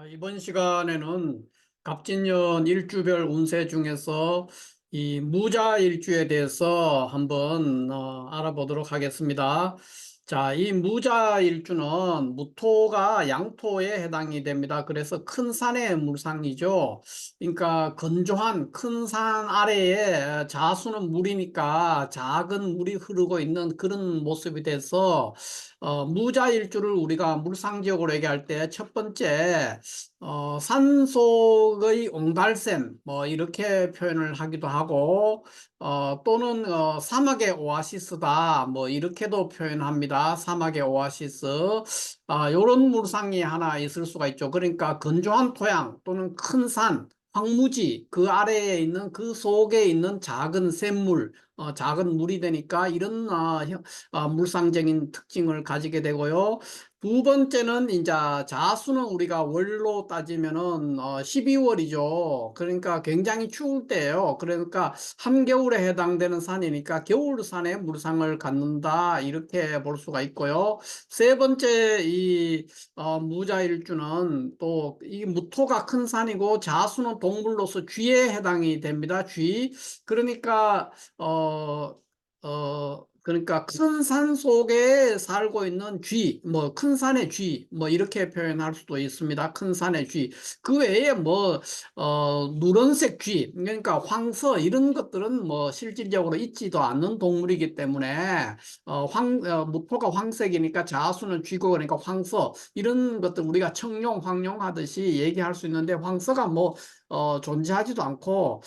이번 시간에는 갑진년 일주별 운세 중에서 이 무자 일주에 대해서 한번 알아보도록 하겠습니다. 자, 이 무자 일주는 무토가 양토에 해당이 됩니다. 그래서 큰 산의 물상이죠. 그러니까 건조한 큰 산 아래에 자수는 물이니까 작은 물이 흐르고 있는 그런 모습이 돼서 무자일주를 우리가 물상지역으로 얘기할 때 첫 번째 산속의 옹달샘 뭐 이렇게 표현을 하기도 하고 또는 사막의 오아시스다 뭐 이렇게도 표현합니다. 사막의 오아시스 요런 물상이 하나 있을 수가 있죠. 그러니까 건조한 토양 또는 큰 산 황무지 그 아래에 있는 그 속에 있는 작은 샘물 작은 물이 되니까 이런 물상적인 특징을 가지게 되고요. 두 번째는 이제 자수는 우리가 월로 따지면은 12월이죠. 그러니까 굉장히 추울 때예요. 그러니까 한겨울에 해당되는 산이니까 겨울산에 물상을 갖는다 이렇게 볼 수가 있고요. 세 번째 이 무자일주는 또 이 무토가 큰 산이고 자수는 동물로서 쥐에 해당이 됩니다. 쥐. 그러니까 그러니까 큰 산 속에 살고 있는 쥐, 뭐 큰 산의 쥐, 뭐 이렇게 표현할 수도 있습니다. 큰 산의 쥐. 그 외에 뭐 누런색 쥐, 그러니까 황서 이런 것들은 뭐 실질적으로 있지도 않는 동물이기 때문에 무토가 황색이니까 자수는 쥐고 그러니까 황서 이런 것들 우리가 청룡, 황룡 하듯이 얘기할 수 있는데 황서가 뭐 존재하지도 않고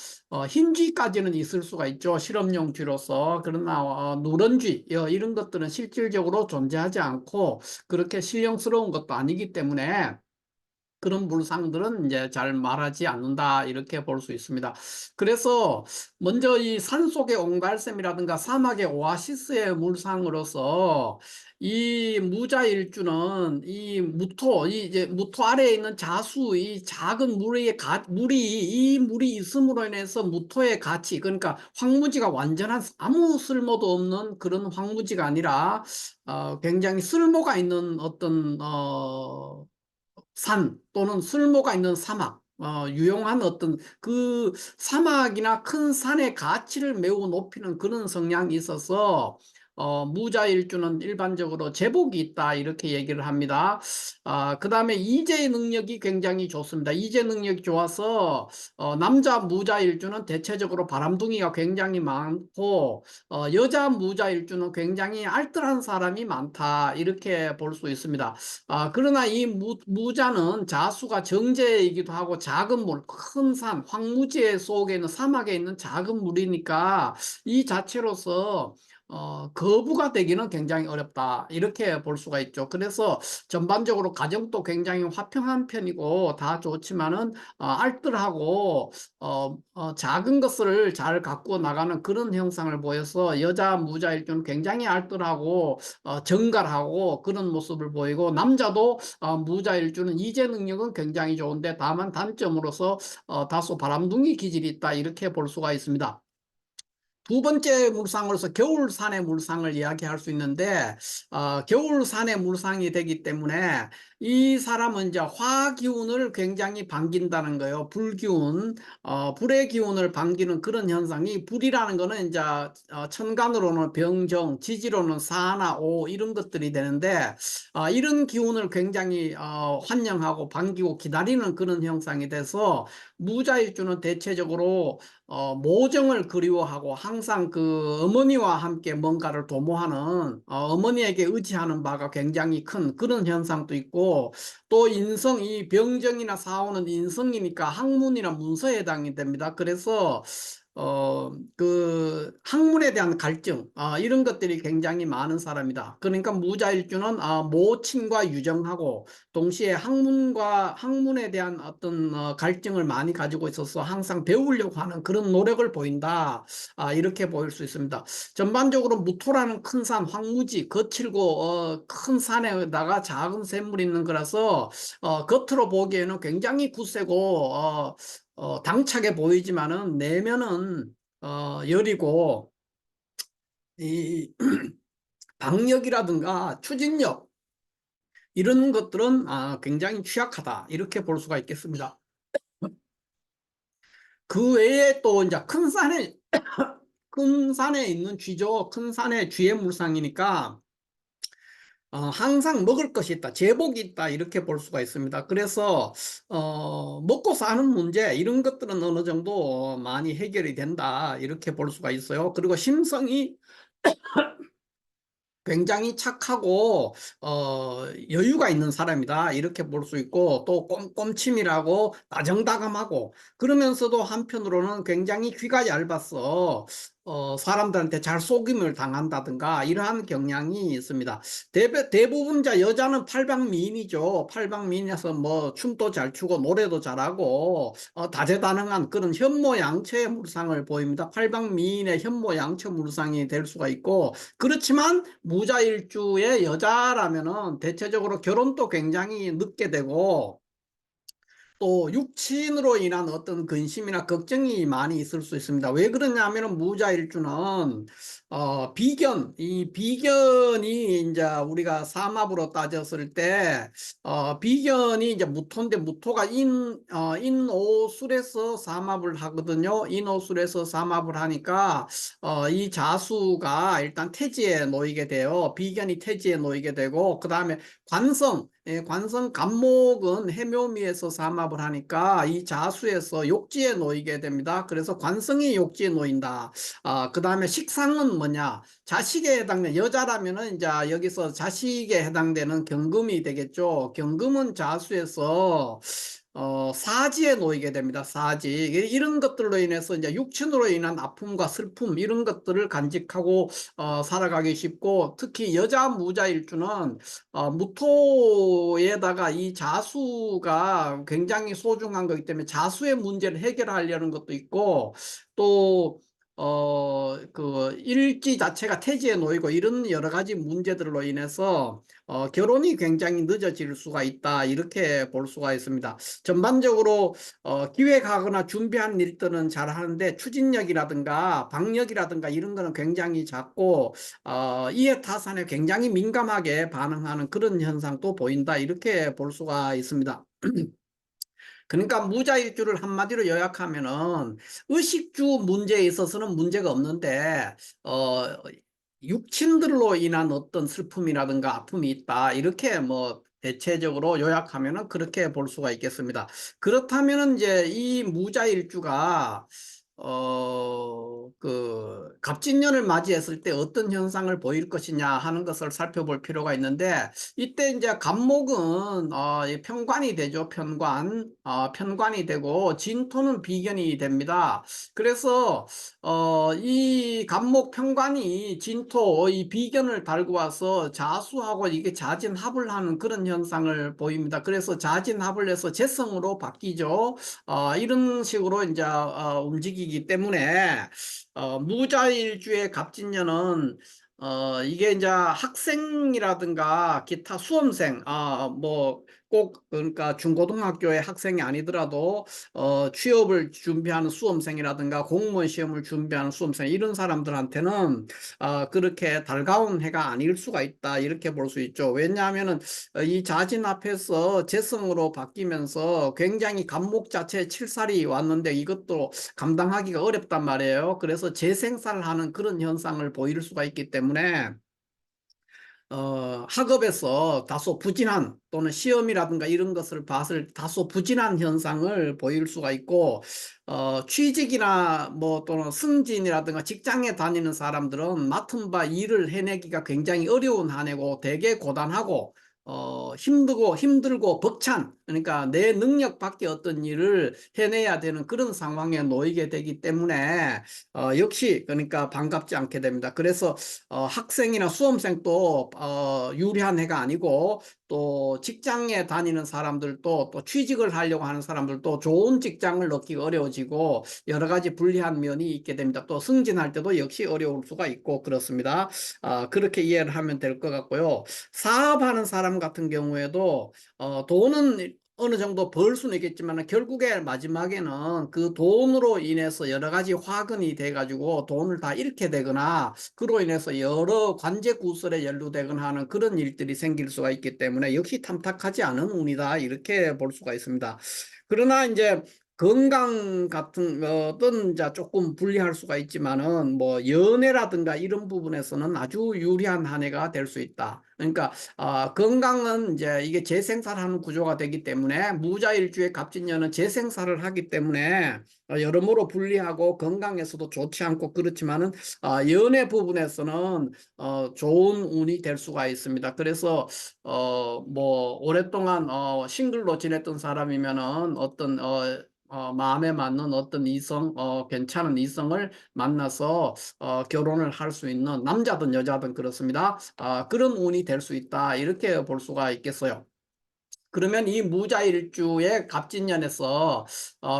흰쥐까지는 있을 수가 있죠. 실험용 쥐로서. 그러나 누런쥐 이런 것들은 실질적으로 존재하지 않고 그렇게 신령스러운 것도 아니기 때문에 그런 물상들은 이제 잘 말하지 않는다 이렇게 볼 수 있습니다. 그래서 먼저 이 산속의 옹달샘이라든가 사막의 오아시스의 물상으로서 이 무자일주는 이 무토 이 이제 무토 아래에 있는 자수 이 작은 물이 이 물이 있음으로 인해서 무토의 가치 그러니까 황무지가 완전한 아무 쓸모도 없는 그런 황무지가 아니라 굉장히 쓸모가 있는 어떤 산 또는 쓸모가 있는 사막, 유용한 어떤 그 사막이나 큰 산의 가치를 매우 높이는 그런 성향이 있어서 무자일주는 일반적으로 제복이 있다 이렇게 얘기를 합니다. 그 다음에 이제 능력이 굉장히 좋습니다. 이제 능력이 좋아서 남자 무자일주는 대체적으로 바람둥이가 굉장히 많고 여자 무자일주는 굉장히 알뜰한 사람이 많다 이렇게 볼 수 있습니다. 그러나 이 무자는 자수가 정제이기도 하고 작은 물, 큰 산, 황무지 속에 있는 사막에 있는 작은 물이니까 이 자체로서 거부가 되기는 굉장히 어렵다. 이렇게 볼 수가 있죠. 그래서 전반적으로 가정도 굉장히 화평한 편이고 다 좋지만은 알뜰하고 작은 것을 잘 갖고 나가는 그런 형상을 보여서 여자 무자일주는 굉장히 알뜰하고 정갈하고 그런 모습을 보이고 남자도 무자일주는 이제 능력은 굉장히 좋은데 다만 단점으로서 다소 바람둥이 기질이 있다 이렇게 볼 수가 있습니다. 두 번째 물상으로서 겨울산의 물상을 이야기할 수 있는데 겨울산의 물상이 되기 때문에 이 사람은 이제 화기운을 굉장히 반긴다는 거예요. 불기운, 불의 기운을 반기는 그런 현상이 불이라는 거는 이제 천간으로는 병정, 지지로는 사나 오 이런 것들이 되는데 이런 기운을 굉장히 환영하고 반기고 기다리는 그런 형상이 돼서 무자일주는 대체적으로 모정을 그리워하고 항상 그 어머니와 함께 뭔가를 도모하는 어머니에게 의지하는 바가 굉장히 큰 그런 현상도 있고 또 인성이 병정이나 사오는 인성이니까 학문이나 문서에 해당이 됩니다. 그래서 그 학문에 대한 갈증 이런 것들이 굉장히 많은 사람이다. 그러니까 무자일주는 모친과 유정하고 동시에 학문에 대한 어떤 갈증을 많이 가지고 있어서 항상 배우려고 하는 그런 노력을 보인다. 이렇게 보일 수 있습니다. 전반적으로 무토라는 큰 산, 황무지, 거칠고 큰 산에다가 작은 샘물이 있는 거라서 겉으로 보기에는 굉장히 굳세고 당차게 보이지만은 내면은 여리고 이 박력이라든가 추진력 이런 것들은 굉장히 취약하다 이렇게 볼 수가 있겠습니다. 그 외에 또 이제 큰 산에 큰 산에 있는 쥐죠. 큰 산의 쥐의 물상이니까 항상 먹을 것이 있다, 제복이 있다 이렇게 볼 수가 있습니다. 그래서 먹고 사는 문제 이런 것들은 어느 정도 많이 해결이 된다 이렇게 볼 수가 있어요. 그리고 심성이 굉장히 착하고 여유가 있는 사람이다 이렇게 볼 수 있고, 또 꼼꼼침이라고 다정다감하고, 그러면서도 한편으로는 굉장히 귀가 얇아서 사람들한테 잘 속임을 당한다든가 이러한 경향이 있습니다. 대부분 여자는 팔방미인이죠. 팔방미인이어서 뭐 춤도 잘 추고 노래도 잘하고 다재다능한 그런 현모양처의 물상을 보입니다. 팔방미인의 현모양처 물상이 될 수가 있고, 그렇지만 무자일주의 여자라면은 대체적으로 결혼도 굉장히 늦게 되고, 또 육친으로 인한 어떤 근심이나 걱정이 많이 있을 수 있습니다. 왜 그러냐면은 무자일주는 이 비견이 이제 우리가 삼합으로 따졌을 때 비견이 이제 무토인데, 무토가 인오술에서 삼합을 하거든요. 인오술에서 삼합을 하니까 이 자수가 일단 태지에 놓이게 돼요. 비견이 태지에 놓이게 되고, 그 다음에 관성, 관성 간목은 해묘미에서 삼합을 하니까 이 자수에서 욕지에 놓이게 됩니다. 그래서 관성이 욕지에 놓인다. 그 다음에 식상은 뭐냐? 자식에 해당되는, 여자라면은 이제 여기서 자식에 해당되는 경금이 되겠죠. 경금은 자수에서 사지에 놓이게 됩니다. 사지. 이런 것들로 인해서 이제 육친으로 인한 아픔과 슬픔 이런 것들을 간직하고 살아가기 쉽고, 특히 여자 무자일주는 무토에다가 이 자수가 굉장히 소중한 거기 때문에 자수의 문제를 해결하려는 것도 있고, 또 그 일지 자체가 태지에 놓이고 이런 여러 가지 문제들로 인해서 결혼이 굉장히 늦어질 수가 있다 이렇게 볼 수가 있습니다. 전반적으로 기획하거나 준비한 일들은 잘 하는데 추진력이라든가 방력이라든가 이런 거는 굉장히 작고 이해 타산에 굉장히 민감하게 반응하는 그런 현상도 보인다 이렇게 볼 수가 있습니다. 그러니까 무자일주를 한마디로 요약하면은 의식주 문제에 있어서는 문제가 없는데 어 육친들로 인한 어떤 슬픔이라든가 아픔이 있다 이렇게 뭐 대체적으로 요약하면은 그렇게 볼 수가 있겠습니다. 그렇다면은 이제 이 무자일주가 그 갑진년을 맞이했을 때 어떤 현상을 보일 것이냐 하는 것을 살펴볼 필요가 있는데, 이때 이제 갑목은 이 편관이 되죠. 편관이 되고 진토는 비견이 됩니다. 그래서 이 갑목 편관이 진토 이 비견을 달고 와서 자수하고 이게 자진합을 하는 그런 현상을 보입니다. 그래서 자진합을 해서 재성으로 바뀌죠. 이런 식으로 이제 움직이기 때문에 무자일주의 갑진년은 이게 이제 학생이라든가 기타 수험생, 뭐 꼭 그러니까 중고등학교의 학생이 아니더라도 취업을 준비하는 수험생이라든가 공무원 시험을 준비하는 수험생 이런 사람들한테는 그렇게 달가운 해가 아닐 수가 있다 이렇게 볼 수 있죠. 왜냐하면은 이 자진 앞에서 재성으로 바뀌면서 굉장히 갑목 자체에 칠살이 왔는데 이것도 감당하기가 어렵단 말이에요. 그래서 재생살하는 그런 현상을 보일 수가 있기 때문에 학업에서 다소 부진한, 또는 시험이라든가 이런 것을 봤을 때 다소 부진한 현상을 보일 수가 있고, 취직이나 뭐 또는 승진이라든가 직장에 다니는 사람들은 맡은 바 일을 해내기가 굉장히 어려운 한 해고 되게 고단하고 힘들고 벅찬, 그러니까 내 능력 밖의 어떤 일을 해내야 되는 그런 상황에 놓이게 되기 때문에 역시 그러니까 반갑지 않게 됩니다. 그래서 학생이나 수험생도 유리한 해가 아니고, 또 직장에 다니는 사람들도, 또 취직을 하려고 하는 사람들도 좋은 직장을 넣기가 어려워지고 여러 가지 불리한 면이 있게 됩니다. 또 승진할 때도 역시 어려울 수가 있고 그렇습니다. 그렇게 이해를 하면 될 것 같고요. 사업하는 사람 같은 경우에도 돈은 어느 정도 벌 수는 있겠지만 결국에 마지막에는 그 돈으로 인해서 여러 가지 화근이 돼가지고 돈을 다 잃게 되거나 그로 인해서 여러 관제 구설에 연루되거나 하는 그런 일들이 생길 수가 있기 때문에 역시 탐탁하지 않은 운이다 이렇게 볼 수가 있습니다. 그러나 이제 건강 같은 것은 이제 조금 불리할 수가 있지만은 뭐 연애라든가 이런 부분에서는 아주 유리한 한 해가 될 수 있다. 그러니까 건강은 이제 이게 재생산하는 구조가 되기 때문에 무자일주의 갑진년은 재생산을 하기 때문에 여러모로 불리하고 건강에서도 좋지 않고 그렇지만은 연애 부분에서는 좋은 운이 될 수가 있습니다. 그래서 뭐 오랫동안 싱글로 지냈던 사람이면은 어떤 마음에 맞는 어떤 이성, 괜찮은 이성을 만나서 결혼을 할 수 있는 남자든 여자든 그렇습니다. 그런 운이 될 수 있다. 이렇게 볼 수가 있겠어요. 그러면 이 무자일주의 갑진년에서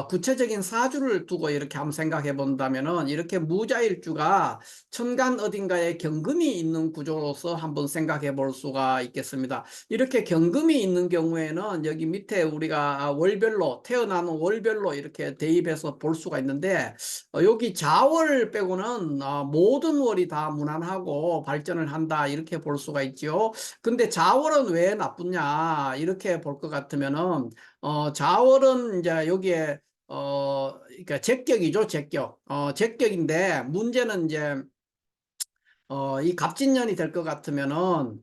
구체적인 사주를 두고 이렇게 한번 생각해 본다면은 이렇게 무자일주가 천간 어딘가에 경금이 있는 구조로서 한번 생각해 볼 수가 있겠습니다. 이렇게 경금이 있는 경우에는 여기 밑에 우리가 월별로 태어나는 월별로 이렇게 대입해서 볼 수가 있는데 여기 자월 빼고는 모든 월이 다 무난하고 발전을 한다 이렇게 볼 수가 있죠. 근데 자월은 왜 나쁘냐 이렇게 볼 것 같으면은 자월은 이제 여기에 그러니까 제격이죠, 제격. 제격인데 문제는 이제 이 갑진년이 될 것 같으면은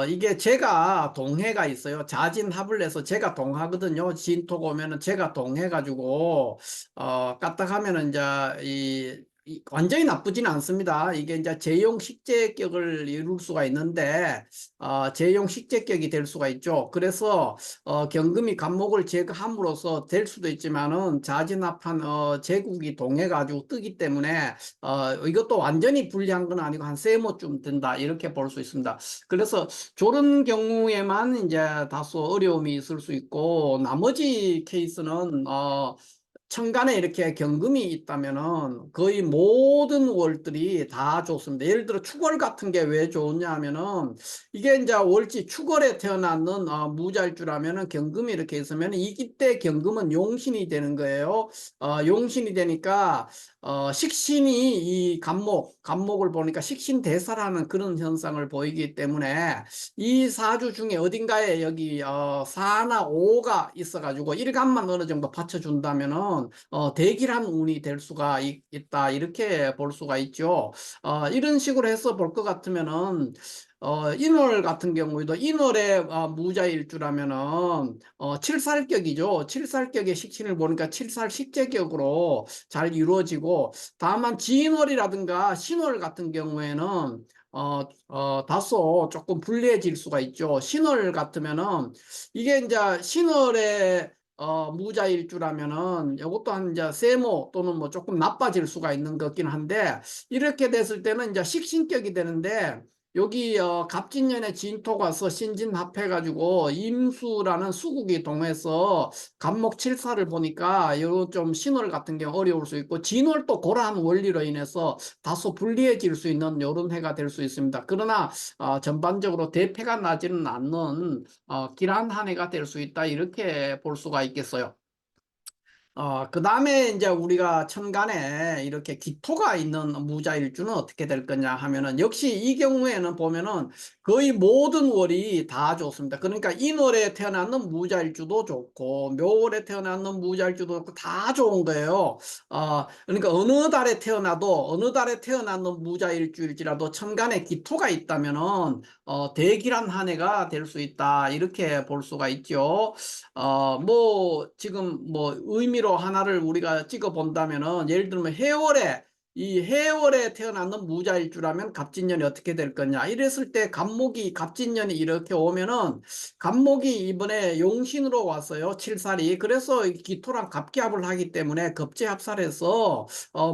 이게 제가 동해가 있어요. 자진합을 내서 제가 동하거든요. 진토가 오면은 제가 동해가지고 까딱하면은 이제 완전히 나쁘지는 않습니다. 이게 이제 재용 식재격을 이룰 수가 있는데 재용 식재격이 될 수가 있죠. 그래서 경금이 갑목을 제거함으로써 될 수도 있지만은 자진합한 제국이 동해가지고 뜨기 때문에 이것도 완전히 불리한 건 아니고 한 세모쯤 된다 이렇게 볼 수 있습니다. 그래서 저런 경우에만 이제 다소 어려움이 있을 수 있고 나머지 케이스는 천간에 이렇게 경금이 있다면은 거의 모든 월들이 다 좋습니다. 예를 들어 축월 같은 게 왜 좋냐 하면은 이게 이제 월지 축월에 태어났는 무자일주라면은 경금이 이렇게 있으면 이때 경금은 용신이 되는 거예요. 용신이 되니까 식신이 이 간목을 보니까 식신 대사라는 그런 현상을 보이기 때문에 이 사주 중에 어딘가에 여기 4나 5가 있어가지고 일간만 어느 정도 받쳐준다면은 대기란 운이 될 수가 있다 이렇게 볼 수가 있죠. 이런 식으로 해서 볼 것 같으면은 인월 같은 경우에도 인월의 무자일주라면은 칠살격이죠. 칠살격의 식신을 보니까 칠살 식재격으로 잘 이루어지고 다만 진월이라든가 신월 같은 경우에는 다소 조금 불리해질 수가 있죠. 신월 같으면은 이게 이제 신월에 무자일주라면은 이것도 한 이제 세모 또는 뭐 조금 나빠질 수가 있는 거긴 한데 이렇게 됐을 때는 이제 식신격이 되는데 여기 갑진년에 진토가 와서 신진합해가지고 임수라는 수국이 동해서 갑목칠사를 보니까 요 좀 신월 같은 경우 어려울 수 있고 진월도 그러한 원리로 인해서 다소 불리해질 수 있는 요런 해가 될 수 있습니다. 그러나 전반적으로 대패가 나지는 않는 길한 한 해가 될 수 있다 이렇게 볼 수가 있겠어요. 그 다음에 이제 우리가 천간에 이렇게 기토가 있는 무자일주는 어떻게 될 거냐 하면은 역시 이 경우에는 보면은 거의 모든 월이 다 좋습니다. 그러니까 인월에 태어났는 무자일주도 좋고 묘월에 태어났는 무자일주도 좋고 다 좋은 거예요. 그러니까 어느 달에 태어나도 어느 달에 태어났는 무자일주일지라도 천간에 기토가 있다면은 대기란 한 해가 될 수 있다 이렇게 볼 수가 있죠. 뭐 지금 뭐 의미로 하나를 우리가 찍어 본다면은 예를 들면 해월에 이 해월에 태어났는 무자일주라면 갑진년이 어떻게 될 거냐 이랬을 때 갑목이 갑진년이 이렇게 오면은 갑목이 이번에 용신으로 왔어요. 칠살이 그래서 기토랑 갑기합을 하기 때문에 급제합살해서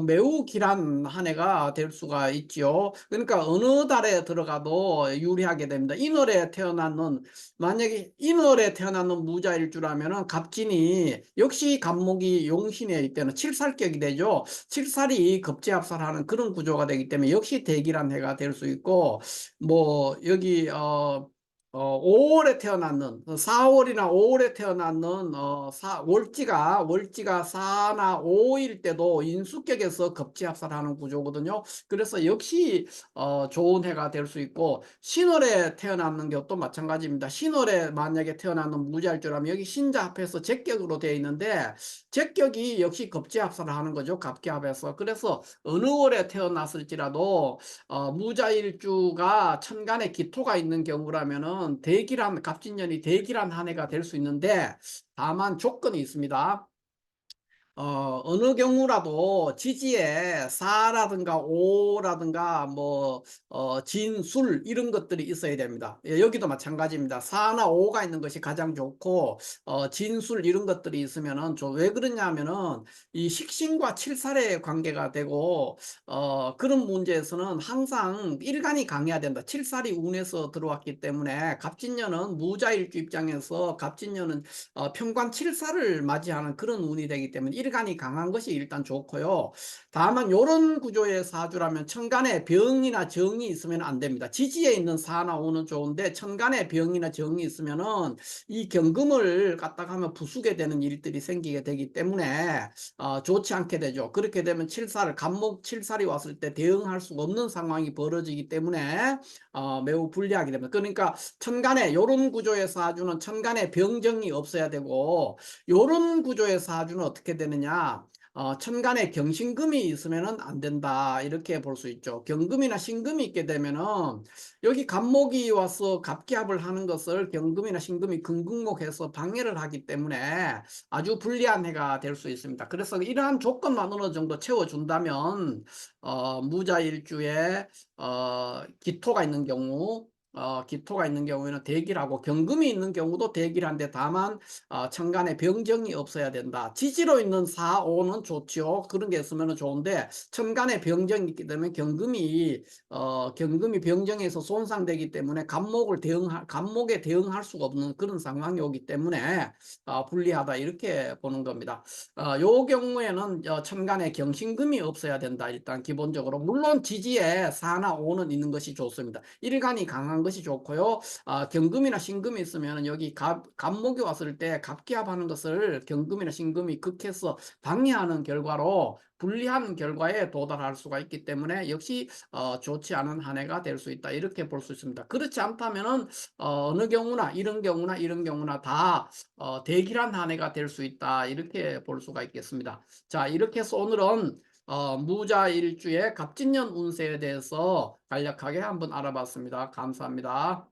매우 길한 한 해가 될 수가 있죠. 그러니까 어느 달에 들어가도 유리하게 됩니다. 인월에 태어났는 만약에 인월에 태어나는 무자일주라면은 갑진이 역시 갑목이 용신에 있때는 칠살격이 되죠. 칠살이 급제합살하는 그런 구조가 되기 때문에 역시 대기란 해가 될 수 있고 뭐 여기 5월에 태어났는 4월이나 5월에 태어났는 월지가 4나 5일 때도 인수격에서 급지합살하는 구조거든요. 그래서 역시 좋은 해가 될 수 있고, 신월에 태어났는 것도 마찬가지입니다. 신월에 만약에 태어났는 무자일주라면 여기 신자 합해서 제격으로 되어 있는데, 제격이 역시 급지합살하는 거죠. 갑기합에서. 그래서 어느 월에 태어났을지라도 무자일주가 천간에 기토가 있는 경우라면은 대기란, 갑진년이 대기란 한 해가 될 수 있는데, 다만 조건이 있습니다. 어느 경우라도 지지에 사라든가 오라든가 뭐 진술 이런 것들이 있어야 됩니다. 예, 여기도 마찬가지입니다. 사나 오가 있는 것이 가장 좋고, 진술 이런 것들이 있으면은 왜 그러냐면은 이 식신과 칠살의 관계가 되고, 그런 문제에서는 항상 일간이 강해야 된다. 칠살이 운에서 들어왔기 때문에, 갑진년은 무자일주 입장에서 갑진년은 편관 칠살을 맞이하는 그런 운이 되기 때문에 일간이 강한 것이 일단 좋고요. 다만 요런 구조의 사주라면 천간에 병이나 정이 있으면 안 됩니다. 지지에 있는 사나 오는 좋은데, 천간에 병이나 정이 있으면은 이 경금을 갖다가 하면 부수게 되는 일들이 생기게 되기 때문에 좋지 않게 되죠. 그렇게 되면 칠살, 간목 칠살이 왔을 때 대응할 수 없는 상황이 벌어지기 때문에 매우 불리하게 됩니다. 그러니까 천간에 요런 구조의 사주는 천간에 병정이 없어야 되고, 요런 구조의 사주는 어떻게 되느냐, 천간에 경신금이 있으면 안 된다, 이렇게 볼 수 있죠. 경금이나 신금이 있게 되면은 여기 갑목이 와서 갑기합을 하는 것을 경금이나 신금이 금극목해서 방해를 하기 때문에 아주 불리한 해가 될 수 있습니다. 그래서 이러한 조건만 어느 정도 채워준다면 무자일주에 기토가 있는 경우, 기토가 있는 경우에는 대기를 하고, 경금이 있는 경우도 대기를 하는데, 다만 천간에 병정이 없어야 된다. 지지로 있는 4, 5는 좋죠. 그런 게 있으면 좋은데, 천간에 병정이 있기 때문에 경금이 병정에서 손상되기 때문에 갑목에 대응할 수가 없는 그런 상황이 오기 때문에 불리하다, 이렇게 보는 겁니다. 요 경우에는 천간에 경신금이 없어야 된다. 일단 기본적으로. 물론 지지에 4나 5는 있는 것이 좋습니다. 일간이 강한 것이 좋고요. 경금이나 신금이 있으면 여기 갑목이 왔을 때 갑기합하는 것을 경금이나 신금이 극해서 방해하는 결과로 불리한 결과에 도달할 수가 있기 때문에, 역시 좋지 않은 한 해가 될 수 있다, 이렇게 볼 수 있습니다. 그렇지 않다면은 어느 경우나 이런 경우나 다 대기란 한 해가 될 수 있다, 이렇게 볼 수가 있겠습니다. 자, 이렇게 해서 오늘은 무자일주의 갑진년 운세에 대해서 간략하게 한번 알아봤습니다. 감사합니다.